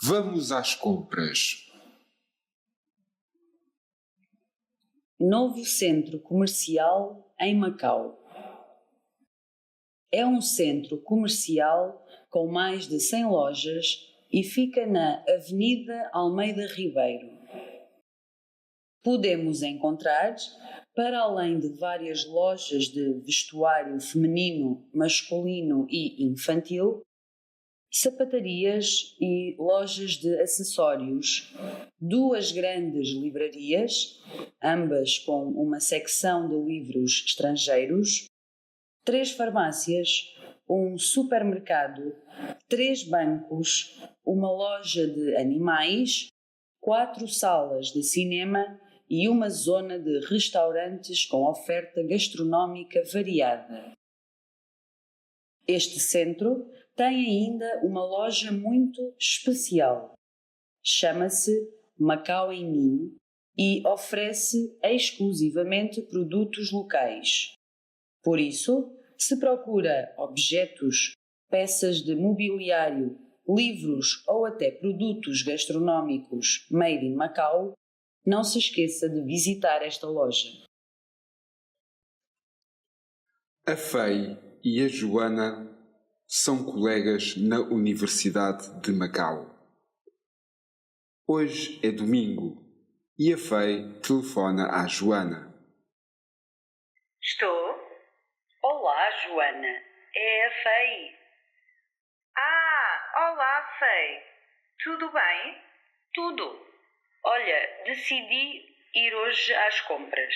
Vamos às compras. Novo centro comercial em Macau. É um centro comercial com mais de 100 lojas e fica na Avenida Almeida Ribeiro. Podemos encontrar, para além de várias lojas de vestuário feminino, masculino e infantil, sapatarias e lojas de acessórios, 2 grandes livrarias, ambas com uma secção de livros estrangeiros, 3 farmácias, um supermercado, 3 bancos, uma loja de animais, 4 salas de cinema e uma zona de restaurantes com oferta gastronómica variada. Este centro tem ainda uma loja muito especial. Chama-se Macau em Mim e oferece exclusivamente produtos locais. Por isso, se procura objetos, peças de mobiliário, livros ou até produtos gastronómicos made in Macau, não se esqueça de visitar esta loja. A Fei e a Joana são colegas na Universidade de Macau. Hoje é domingo e a Fei telefona à Joana. Estou? Olá, Joana. É a Fei. Olá, Fei. Tudo bem? Tudo. Olha, decidi ir hoje às compras.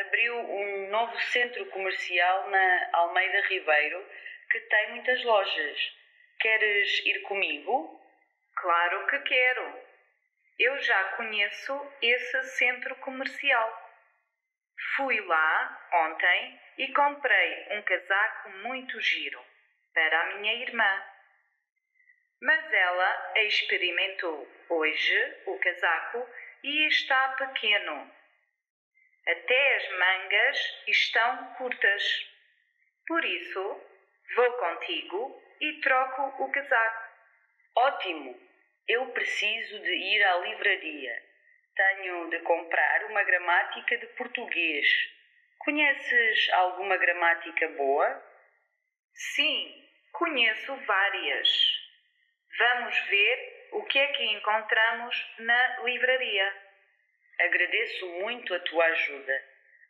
Abriu um novo centro comercial na Almeida Ribeiro que tem muitas lojas. Queres ir comigo? Claro que quero. Eu já conheço esse centro comercial. Fui lá ontem e comprei um casaco muito giro para a minha irmã. Mas ela experimentou hoje o casaco e está pequeno. Até as mangas estão curtas. Por isso, vou contigo e troco o casaco. Ótimo! Eu preciso de ir à livraria. Tenho de comprar uma gramática de português. Conheces alguma gramática boa? Sim, conheço várias. Vamos ver o que é que encontramos na livraria. Agradeço muito a tua ajuda.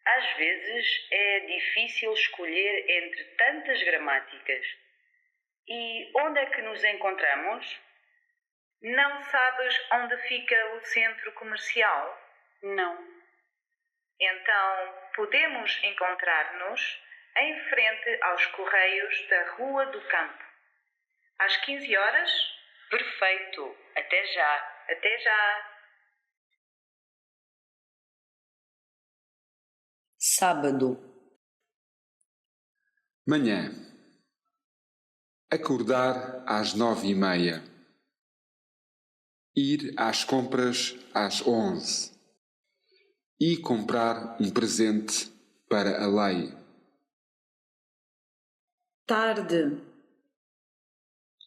Às vezes é difícil escolher entre tantas gramáticas. E onde é que nos encontramos? Não sabes onde fica o centro comercial? Não. Então, podemos encontrar-nos em frente aos Correios da Rua do Campo. Às 15 horas? Perfeito. Até já. Até já. Sábado. Manhã. Acordar às 9h30. Ir às compras às 11h. E comprar um presente para a Lei. Tarde.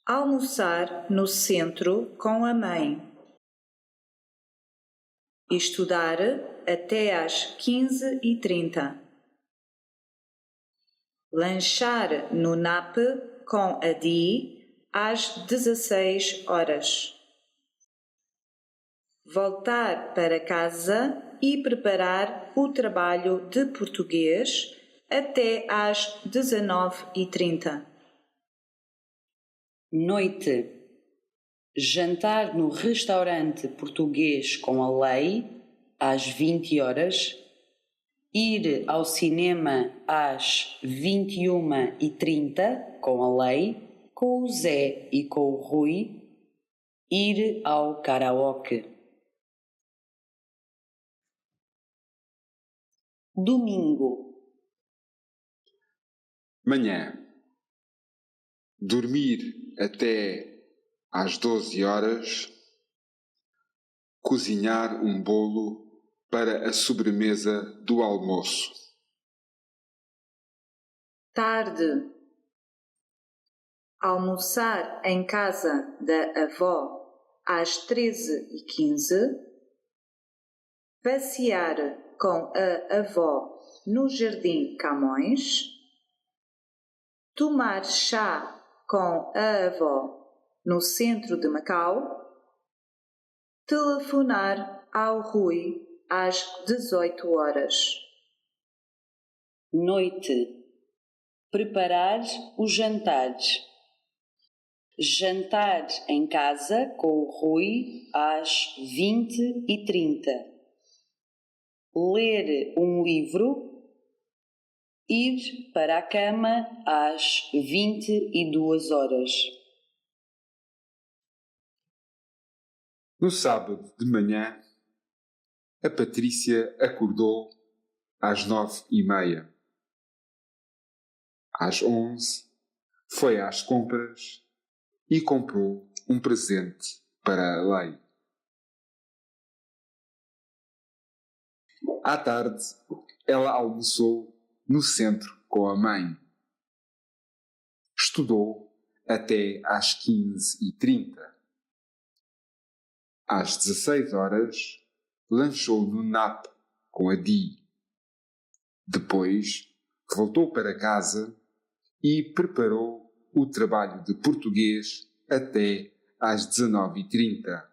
Almoçar no centro com a mãe. Estudar até às 15h30. Lanchar no NAP com a Di às 16 horas. Voltar para casa e preparar o trabalho de português até às 19h30. Noite. Jantar no restaurante português com a Lei às 20 horas. Ir ao cinema às 21h30 com a Lei, com o Zé e com o Rui. Ir ao karaoke. Domingo. Manhã. Dormir até às 12 horas. Cozinhar um bolo para a sobremesa do almoço. Tarde. Almoçar em casa da avó às 13h15, passear com a avó no Jardim Camões, tomar chá com a avó no centro de Macau, telefonar ao Rui às 18h. Noite. Preparar os jantares. Jantar em casa com o Rui às 20h30. Ler um livro. Ir para a cama às 22h. No sábado de manhã, a Patrícia acordou às 9h30. Às 11h, foi às compras e comprou um presente para a Lei. À tarde, ela almoçou no centro com a mãe. Estudou até às 15h30. Às 16h, lanchou no NAP com a Di. Depois, voltou para casa e preparou o trabalho de português até às 19h30.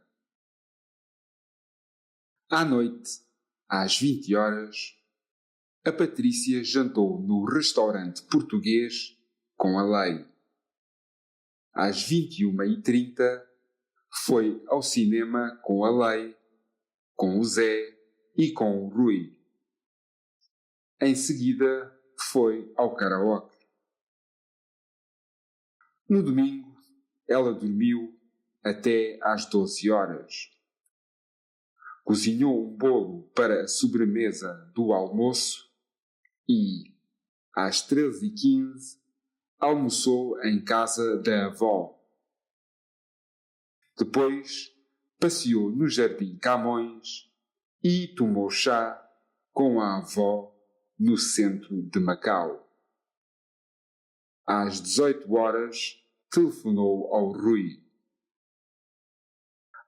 À noite, às 20h, a Patrícia jantou no restaurante português com a Lei. Às 21h30, foi ao cinema com a Lei, com o Zé e com o Rui. Em seguida, foi ao karaoke. No domingo, ela dormiu até às 12h. Cozinhou um bolo para a sobremesa do almoço e, às 13h15, almoçou em casa da avó. Depois, passeou no Jardim Camões e tomou chá com a avó no centro de Macau. Às 18h, telefonou ao Rui.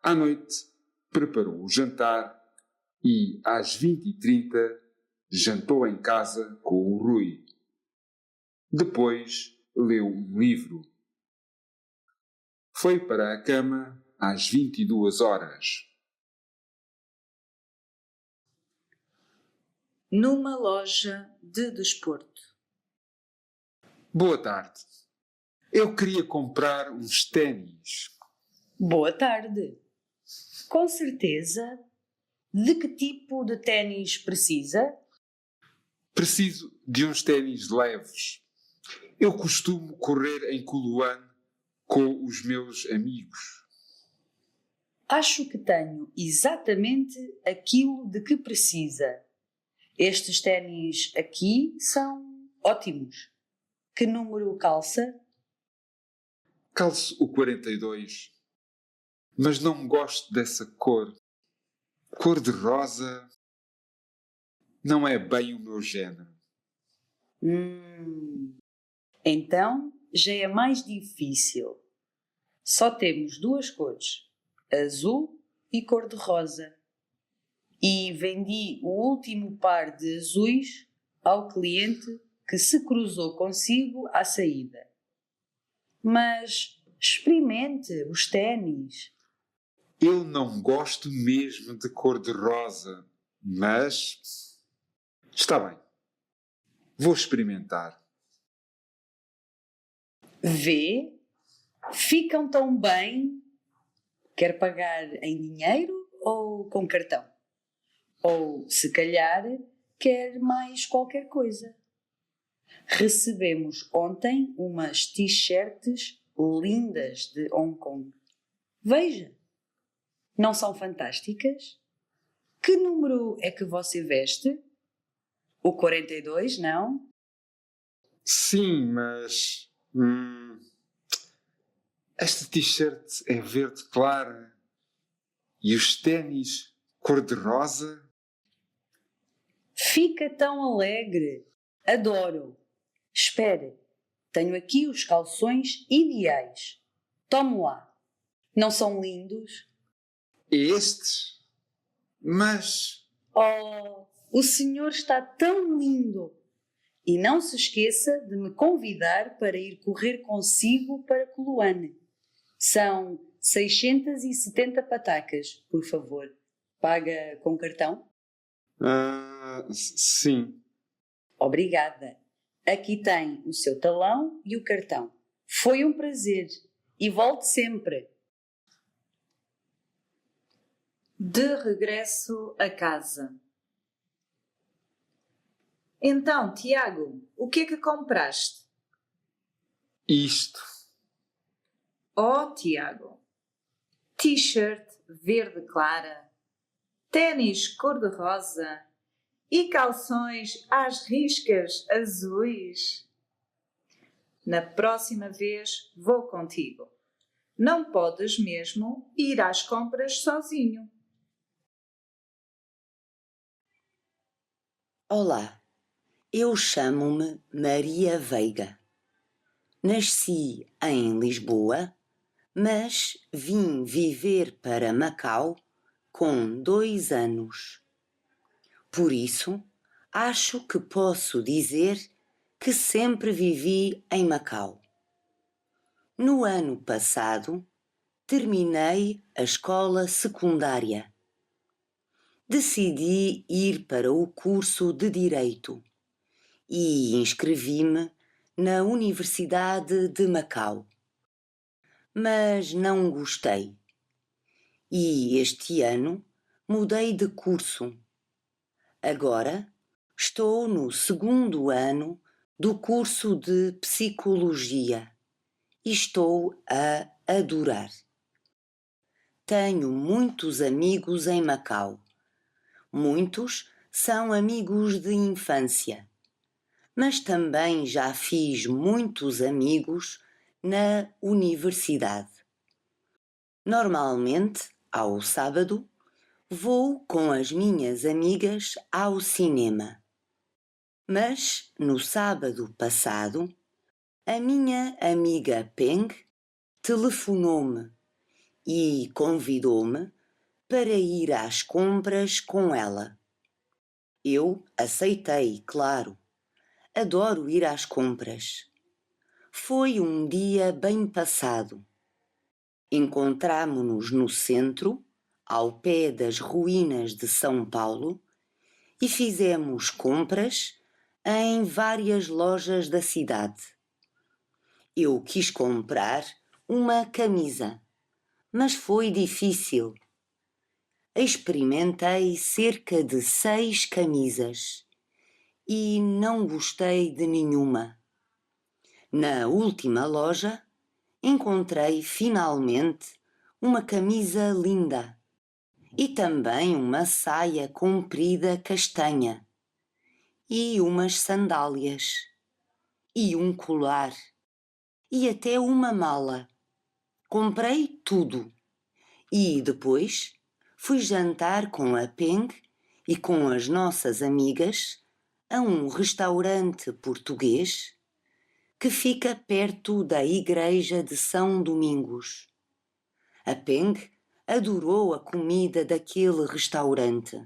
À noite, preparou o jantar e, às 20h30, jantou em casa com o Rui. Depois, leu um livro. Foi para a cama às 22h. Numa loja de desporto. Boa tarde. Eu queria comprar uns ténis. Boa tarde. Com certeza. De que tipo de ténis precisa? Preciso de uns ténis leves. Eu costumo correr em Coloane com os meus amigos. Acho que tenho exatamente aquilo de que precisa. Estes ténis aqui são ótimos. Que número calça? Calço o 42, mas não gosto dessa cor. Cor de rosa não é bem o meu género. Então já é mais difícil. Só temos duas cores, azul e cor-de-rosa. E vendi o último par de azuis ao cliente que se cruzou consigo à saída. Mas experimente os ténis. Eu não gosto mesmo de cor-de-rosa, mas está bem. Vou experimentar. Vê? Ficam tão bem. Quer pagar em dinheiro ou com cartão? Ou, se calhar, quer mais qualquer coisa. Recebemos ontem umas t-shirts lindas de Hong Kong. Veja! Não são fantásticas? Que número é que você veste? O 42, não? Sim, mas... esta t-shirt é verde clara e os ténis cor-de-rosa. Fica tão alegre. Adoro. Espere, tenho aqui os calções ideais. Tome lá. Não são lindos? Estes? Mas... Oh, o senhor está tão lindo! E não se esqueça de me convidar para ir correr consigo para Coloane. São 670 patacas, por favor. Paga com cartão? Sim. Obrigada. Aqui tem o seu talão e o cartão. Foi um prazer. E volte sempre. De regresso a casa. Então, Tiago, o que é que compraste? Isto. Oh, Tiago, t-shirt verde clara, ténis cor-de-rosa e calções às riscas azuis. Na próxima vez vou contigo. Não podes mesmo ir às compras sozinho. Olá, eu chamo-me Maria Veiga. Nasci em Lisboa, mas vim viver para Macau com 2 anos. Por isso, acho que posso dizer que sempre vivi em Macau. No ano passado, terminei a escola secundária. Decidi ir para o curso de Direito e inscrevi-me na Universidade de Macau. Mas não gostei. E este ano mudei de curso. Agora estou no 2º ano do curso de Psicologia e estou a adorar. Tenho muitos amigos em Macau. Muitos são amigos de infância, mas também já fiz muitos amigos na universidade. Normalmente, ao sábado, vou com as minhas amigas ao cinema. Mas no sábado passado, a minha amiga Peng telefonou-me e convidou-me para ir às compras com ela. Eu aceitei, claro. Adoro ir às compras. Foi um dia bem passado. Encontramo-nos no centro, ao pé das ruínas de São Paulo, e fizemos compras em várias lojas da cidade. Eu quis comprar uma camisa, mas foi difícil. Experimentei cerca de 6 camisas e não gostei de nenhuma. Na última loja, encontrei finalmente uma camisa linda e também uma saia comprida castanha e umas sandálias e um colar e até uma mala. Comprei tudo e depois fui jantar com a Peng e com as nossas amigas a um restaurante português que fica perto da igreja de São Domingos. A Peng adorou a comida daquele restaurante.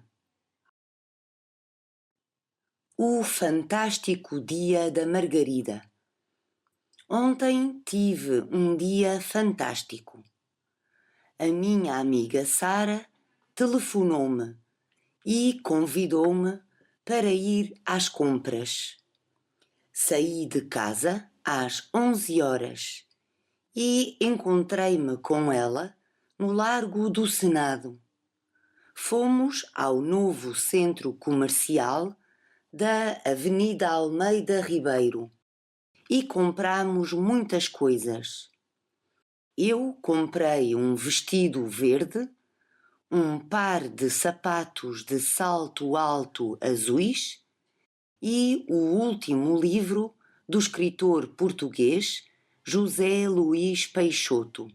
O fantástico dia da Margarida. Ontem tive um dia fantástico. A minha amiga Sara telefonou-me e convidou-me para ir às compras. Saí de casa às 11 horas e encontrei-me com ela no Largo do Senado. Fomos ao novo centro comercial da Avenida Almeida Ribeiro e compramos muitas coisas. Eu comprei um vestido verde, um par de sapatos de salto alto azuis e o último livro do escritor português José Luís Peixoto.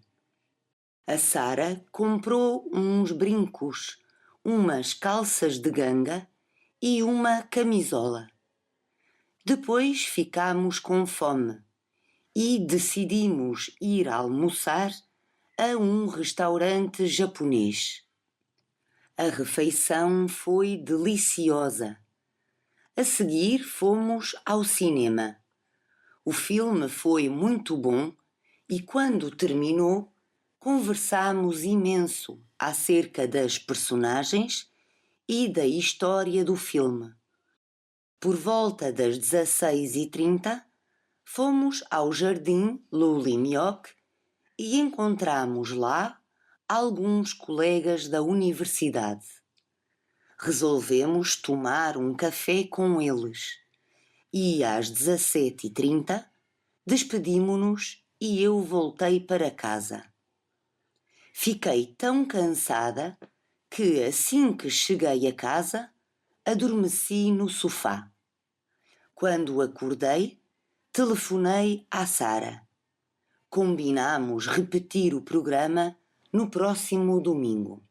A Sara comprou uns brincos, umas calças de ganga e uma camisola. Depois ficámos com fome e decidimos ir almoçar a um restaurante japonês. A refeição foi deliciosa. A seguir fomos ao cinema. O filme foi muito bom e quando terminou, conversámos imenso acerca das personagens e da história do filme. Por volta das 16h30, fomos ao Jardim Luli-Mioc e encontramos lá alguns colegas da universidade. Resolvemos tomar um café com eles e às 17h30 despedimo-nos e eu voltei para casa. Fiquei tão cansada que assim que cheguei a casa adormeci no sofá. Quando acordei, telefonei à Sara. Combinamos repetir o programa no próximo domingo.